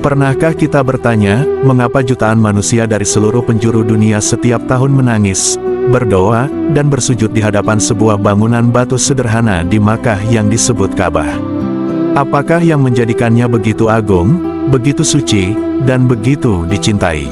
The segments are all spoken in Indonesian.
Pernahkah kita bertanya, mengapa jutaan manusia dari seluruh penjuru dunia setiap tahun menangis, berdoa, dan bersujud di hadapan sebuah bangunan batu sederhana di Makkah yang disebut Ka'bah? Apakah yang menjadikannya begitu agung, begitu suci, dan begitu dicintai?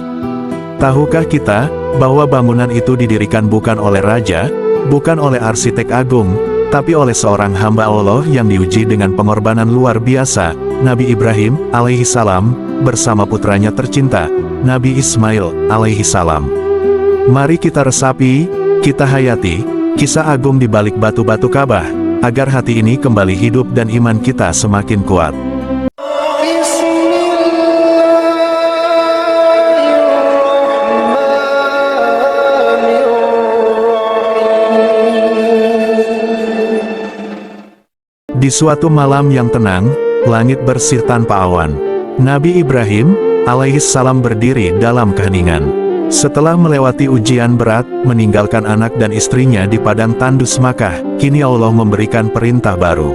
Tahukah kita, bahwa bangunan itu didirikan bukan oleh raja, bukan oleh arsitek agung, tapi oleh seorang hamba Allah yang diuji dengan pengorbanan luar biasa, Nabi Ibrahim, alaihi salam, bersama putranya tercinta, Nabi Ismail, alaihi salam. Mari kita resapi, kita hayati, kisah agung di balik batu-batu Ka'bah, agar hati ini kembali hidup dan iman kita semakin kuat. Di suatu malam yang tenang, langit bersih tanpa awan. Nabi Ibrahim, alaihi salam berdiri dalam keheningan. Setelah melewati ujian berat, meninggalkan anak dan istrinya di padang tandus Makkah, kini Allah memberikan perintah baru.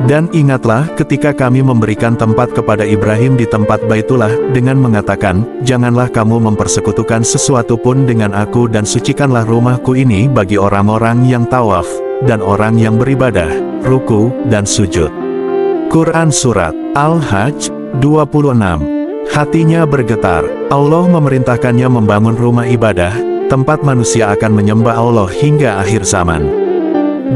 Dan ingatlah ketika kami memberikan tempat kepada Ibrahim di tempat Baitullah, dengan mengatakan, janganlah kamu mempersekutukan sesuatu pun dengan aku dan sucikanlah rumahku ini bagi orang-orang yang tawaf, dan orang yang beribadah, ruku, dan sujud. Quran Surat Al-Hajj 26. Hatinya bergetar, Allah memerintahkannya membangun rumah ibadah, tempat manusia akan menyembah Allah hingga akhir zaman.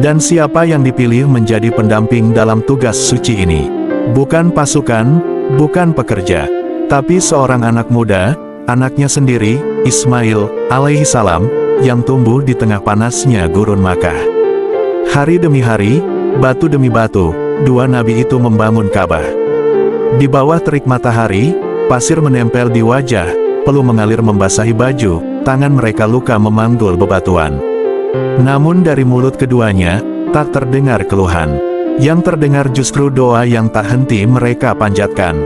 Dan siapa yang dipilih menjadi pendamping dalam tugas suci ini? Bukan pasukan, bukan pekerja, tapi seorang anak muda, anaknya sendiri, Ismail, alaihi salam, yang tumbuh di tengah panasnya gurun Makkah. Hari demi hari, batu demi batu, dua nabi itu membangun Ka'bah. Di bawah terik matahari, pasir menempel di wajah, peluh mengalir membasahi baju, tangan mereka luka memanggul bebatuan. Namun dari mulut keduanya, tak terdengar keluhan. Yang terdengar justru doa yang tak henti mereka panjatkan.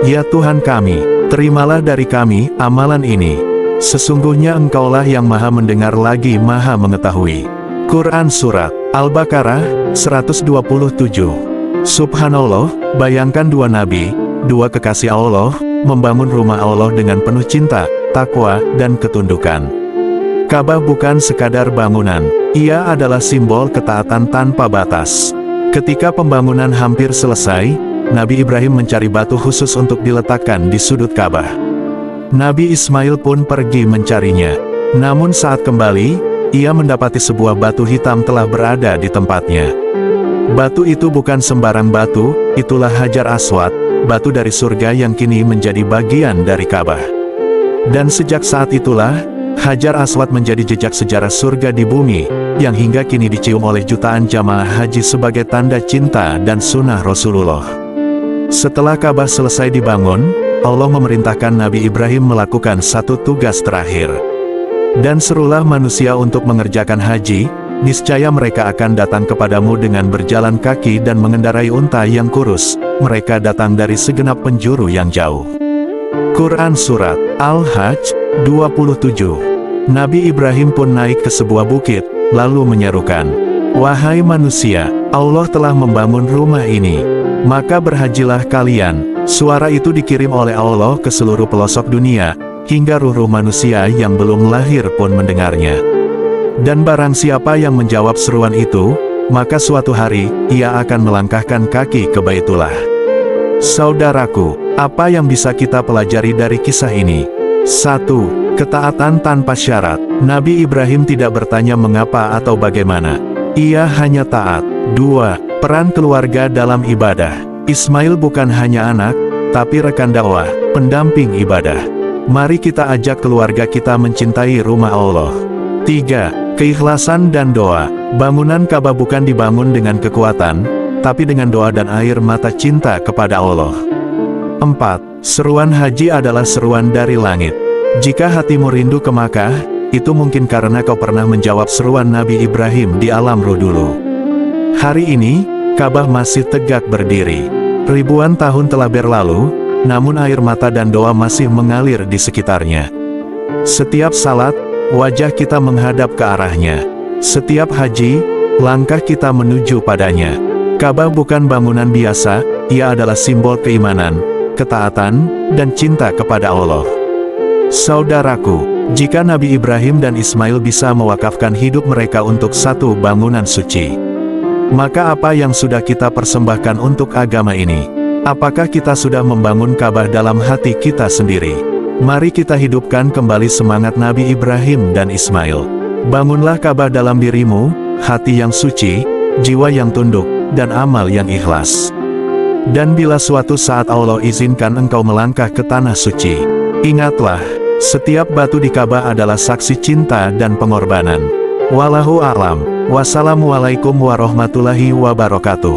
Ya Tuhan kami, terimalah dari kami amalan ini. Sesungguhnya Engkaulah yang maha mendengar lagi maha mengetahui. Quran Surat Al-Baqarah 127. Subhanallah, bayangkan dua nabi, dua kekasih Allah, membangun rumah Allah dengan penuh cinta, takwa, dan ketundukan. Ka'bah bukan sekadar bangunan, ia adalah simbol ketaatan tanpa batas. Ketika pembangunan hampir selesai, Nabi Ibrahim mencari batu khusus untuk diletakkan di sudut Ka'bah. Nabi Ismail pun pergi mencarinya. Namun saat kembali, ia mendapati sebuah batu hitam telah berada di tempatnya. Batu itu bukan sembarang batu, itulah Hajar Aswad, batu dari surga yang kini menjadi bagian dari Ka'bah. Dan sejak saat itulah, Hajar Aswad menjadi jejak sejarah surga di bumi, yang hingga kini dicium oleh jutaan jamaah haji sebagai tanda cinta dan sunnah Rasulullah. Setelah Ka'bah selesai dibangun, Allah memerintahkan Nabi Ibrahim melakukan satu tugas terakhir. Dan serulah manusia untuk mengerjakan haji, niscaya mereka akan datang kepadamu dengan berjalan kaki dan mengendarai unta yang kurus, mereka datang dari segenap penjuru yang jauh. Quran Surat Al-Hajj 27. Nabi Ibrahim pun naik ke sebuah bukit, lalu menyerukan, wahai manusia, Allah telah membangun rumah ini, maka berhajilah kalian. Suara itu dikirim oleh Allah ke seluruh pelosok dunia, hingga ruh-ruh manusia yang belum lahir pun mendengarnya. Dan barang siapa yang menjawab seruan itu, maka suatu hari, ia akan melangkahkan kaki ke Baitullah. Saudaraku, apa yang bisa kita pelajari dari kisah ini? 1. Ketaatan tanpa syarat. Nabi Ibrahim tidak bertanya mengapa atau bagaimana. Ia hanya taat. 2. Peran keluarga dalam ibadah. Ismail bukan hanya anak, tapi rekan dakwah, pendamping ibadah. Mari kita ajak keluarga kita mencintai rumah Allah. 3. Keikhlasan dan doa. Bangunan Ka'bah bukan dibangun dengan kekuatan, tapi dengan doa dan air mata cinta kepada Allah. 4. Seruan haji adalah seruan dari langit. Jika hatimu rindu ke Makkah, itu mungkin karena kau pernah menjawab seruan Nabi Ibrahim di alam ruh dulu. Hari ini, Ka'bah masih tegak berdiri. Ribuan tahun telah berlalu, namun air mata dan doa masih mengalir di sekitarnya. Setiap salat, wajah kita menghadap ke arahnya. Setiap haji, langkah kita menuju padanya. Ka'bah bukan bangunan biasa, ia adalah simbol keimanan, ketaatan, dan cinta kepada Allah. Saudaraku, jika Nabi Ibrahim dan Ismail bisa mewakafkan hidup mereka untuk satu bangunan suci, maka apa yang sudah kita persembahkan untuk agama ini? Apakah kita sudah membangun Ka'bah dalam hati kita sendiri? Mari kita hidupkan kembali semangat Nabi Ibrahim dan Ismail. Bangunlah Ka'bah dalam dirimu, hati yang suci, jiwa yang tunduk, dan amal yang ikhlas. Dan bila suatu saat Allah izinkan engkau melangkah ke tanah suci, ingatlah, setiap batu di Ka'bah adalah saksi cinta dan pengorbanan. Wallahu a'lam. Wassalamualaikum warahmatullahi wabarakatuh.